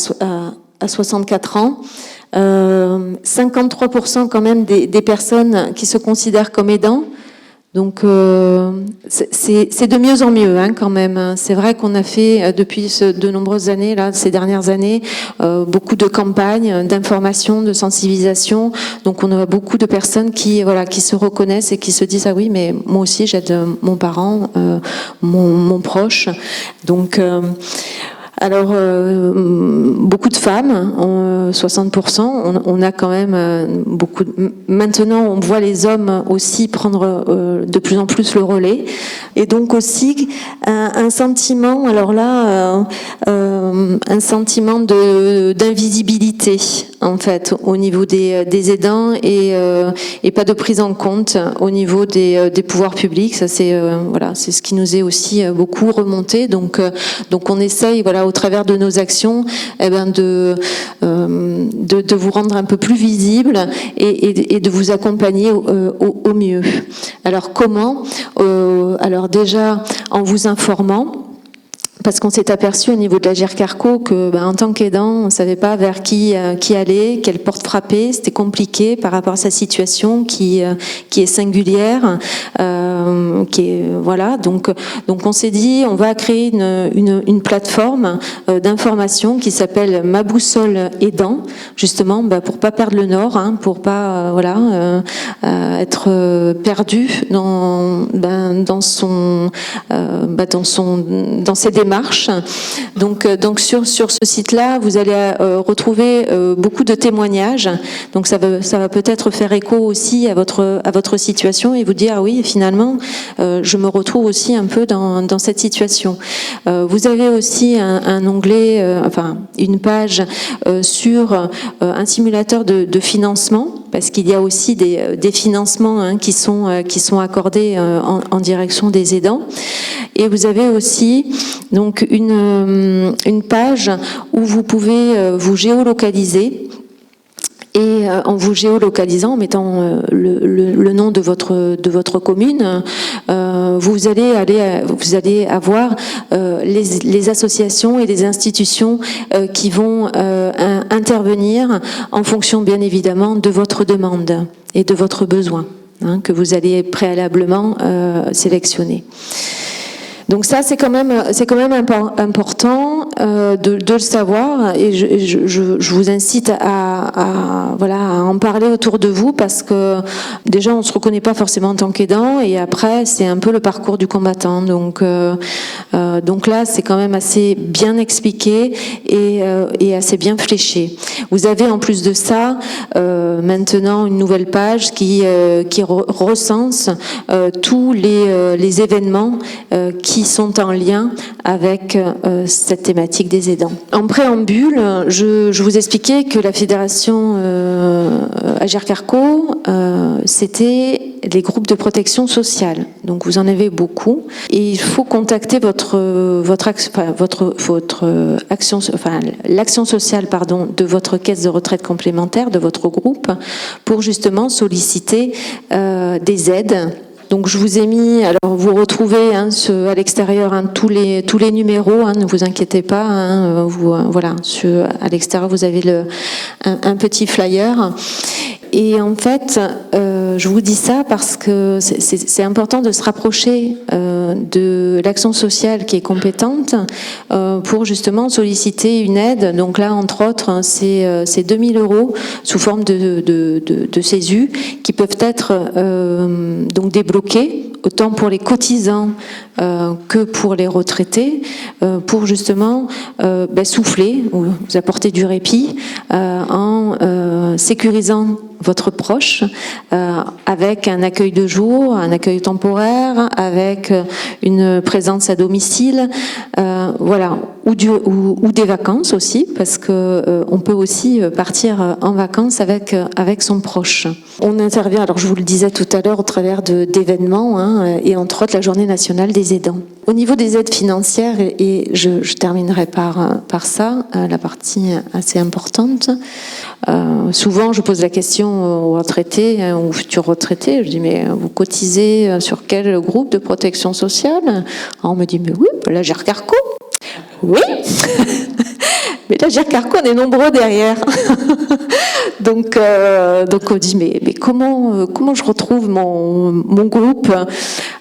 64 ans, 53% quand même des personnes qui se considèrent comme aidants. Donc c'est de mieux en mieux quand même. C'est vrai qu'on a fait depuis de nombreuses années, ces dernières années, beaucoup de campagnes d'information, de sensibilisation. Donc on a beaucoup de personnes qui se reconnaissent et qui se disent ah oui mais moi aussi j'aide mon parent, mon proche. Donc alors, beaucoup de femmes, 60%, on a quand même beaucoup. Maintenant, on voit les hommes aussi prendre de plus en plus le relais. Et donc aussi, un sentiment, alors là, un sentiment d'invisibilité, en fait, au niveau des aidants et pas de prise en compte au niveau des pouvoirs publics. Ça, c'est ce qui nous est aussi beaucoup remonté. Donc on essaye, au travers de nos actions, de vous rendre un peu plus visible et de vous accompagner au mieux. Alors comment ? Alors déjà en vous informant. Parce qu'on s'est aperçu au niveau de l'Agirc Arco que, en tant qu'aidant, on ne savait pas vers qui aller, quelle porte frapper. C'était compliqué par rapport à sa situation qui est singulière, Donc on s'est dit, on va créer une plateforme d'information qui s'appelle Ma Boussole Aidant, justement, pour pas perdre le nord, pour pas être perdu dans ses démarches. Donc sur ce site-là, vous allez retrouver beaucoup de témoignages. Donc ça va peut-être faire écho aussi à votre situation et vous dire ah oui, finalement, je me retrouve aussi un peu dans cette situation. Vous avez aussi un onglet, une page sur un simulateur de financement, parce qu'il y a aussi des financements qui sont accordés en direction des aidants. Et vous avez aussi donc une page où vous pouvez vous géolocaliser. Et en vous géolocalisant, en mettant le nom de votre commune, vous allez avoir les associations et les institutions qui vont intervenir en fonction bien évidemment de votre demande et de votre besoin que vous allez préalablement sélectionner. Donc ça, c'est quand même important de le savoir, et je vous incite à en parler autour de vous, parce que déjà on se reconnaît pas forcément en tant qu'aidant, et après c'est un peu le parcours du combattant. Donc là, c'est quand même assez bien expliqué et assez bien fléché. Vous avez en plus de ça maintenant une nouvelle page qui recense tous les événements qui sont en lien avec cette thématique des aidants. En préambule, je vous expliquais que la fédération Agirc-Arrco, c'était les groupes de protection sociale. Donc vous en avez beaucoup, et il faut contacter l'action sociale de votre caisse de retraite complémentaire, de votre groupe, pour justement solliciter des aides. Donc je vous ai mis, alors vous retrouvez à l'extérieur tous les numéros, ne vous inquiétez pas, à l'extérieur vous avez un petit flyer. Et en fait, je vous dis ça parce que c'est important de se rapprocher de l'action sociale qui est compétente pour justement solliciter une aide. Donc là, entre autres, c'est 2 000 € sous forme de CESU qui peuvent être donc débloqués, autant pour les cotisants que pour les retraités, pour justement souffler, ou vous apporter du répit en sécurisant votre proche avec un accueil de jour, un accueil temporaire, avec une présence à domicile, ou des vacances aussi, parce que on peut aussi partir en vacances avec son proche. On intervient, alors je vous le disais tout à l'heure, au travers d'événements, et entre autres la Journée nationale des aidants. Au niveau des aides financières, et je terminerai par ça, la partie assez importante. Souvent, je pose la question aux retraités, aux futurs retraités, je dis mais vous cotisez sur quel groupe de protection sociale? Alors, on me dit mais oui, l'Agirc-Arrco. Oui. Mais l'Agirc-Arrco, on est nombreux derrière. Donc on dit mais comment je retrouve mon groupe?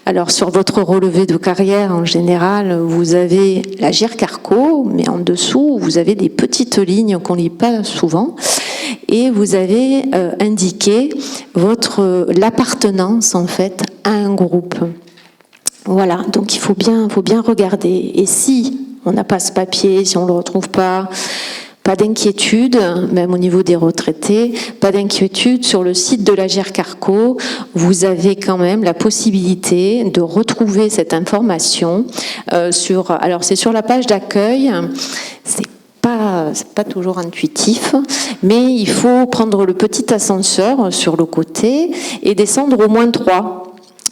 Alors sur votre relevé de carrière en général, vous avez l'Agirc-Arrco, mais en dessous vous avez des petites lignes qu'on lit pas souvent, et vous avez indiqué l'appartenance en fait à un groupe. Voilà, donc il faut bien regarder. Et si on n'a pas ce papier, si on le retrouve pas d'inquiétude, même au niveau des retraités, pas d'inquiétude, sur le site de l'Agirc-Arrco, vous avez quand même la possibilité de retrouver cette information alors c'est sur la page d'accueil, c'est pas toujours intuitif, mais il faut prendre le petit ascenseur sur le côté et descendre au moins 3.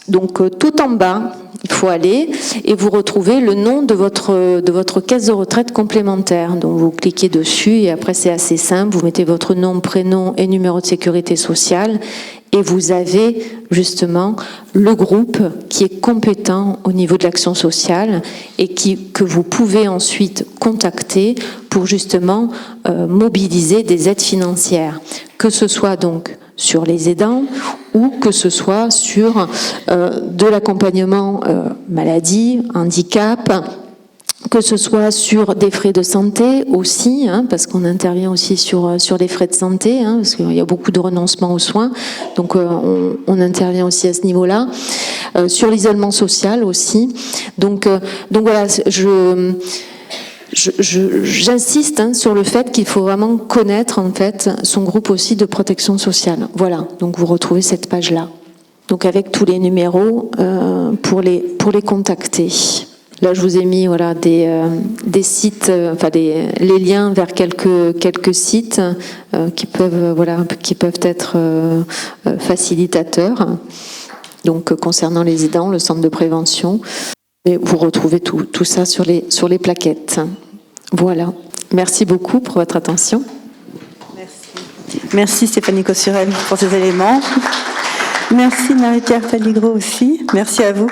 Donc tout en bas, il faut aller et vous retrouvez le nom de votre caisse de retraite complémentaire. Donc vous cliquez dessus et après c'est assez simple, vous mettez votre nom, prénom et numéro de sécurité sociale et vous avez justement le groupe qui est compétent au niveau de l'action sociale et que vous pouvez ensuite contacter pour justement mobiliser des aides financières, que ce soit donc sur les aidants ou que ce soit sur de l'accompagnement maladie, handicap, que ce soit sur des frais de santé aussi, parce qu'on intervient aussi sur les frais de santé, parce qu'il y a beaucoup de renoncements aux soins, donc on intervient aussi à ce niveau-là, sur l'isolement social aussi. Donc voilà, j'insiste sur le fait qu'il faut vraiment connaître en fait son groupe aussi de protection sociale. Voilà, donc vous retrouvez cette page-là. Donc avec tous les numéros pour les contacter. Là, je vous ai mis des sites, les liens vers quelques sites qui peuvent être facilitateurs. Donc concernant les aidants, le centre de prévention. Et vous retrouvez tout ça sur les plaquettes. Voilà. Merci beaucoup pour votre attention. Merci Stéphanie Cossurel pour ces éléments. Merci Marie-Pierre Taligro aussi. Merci à vous.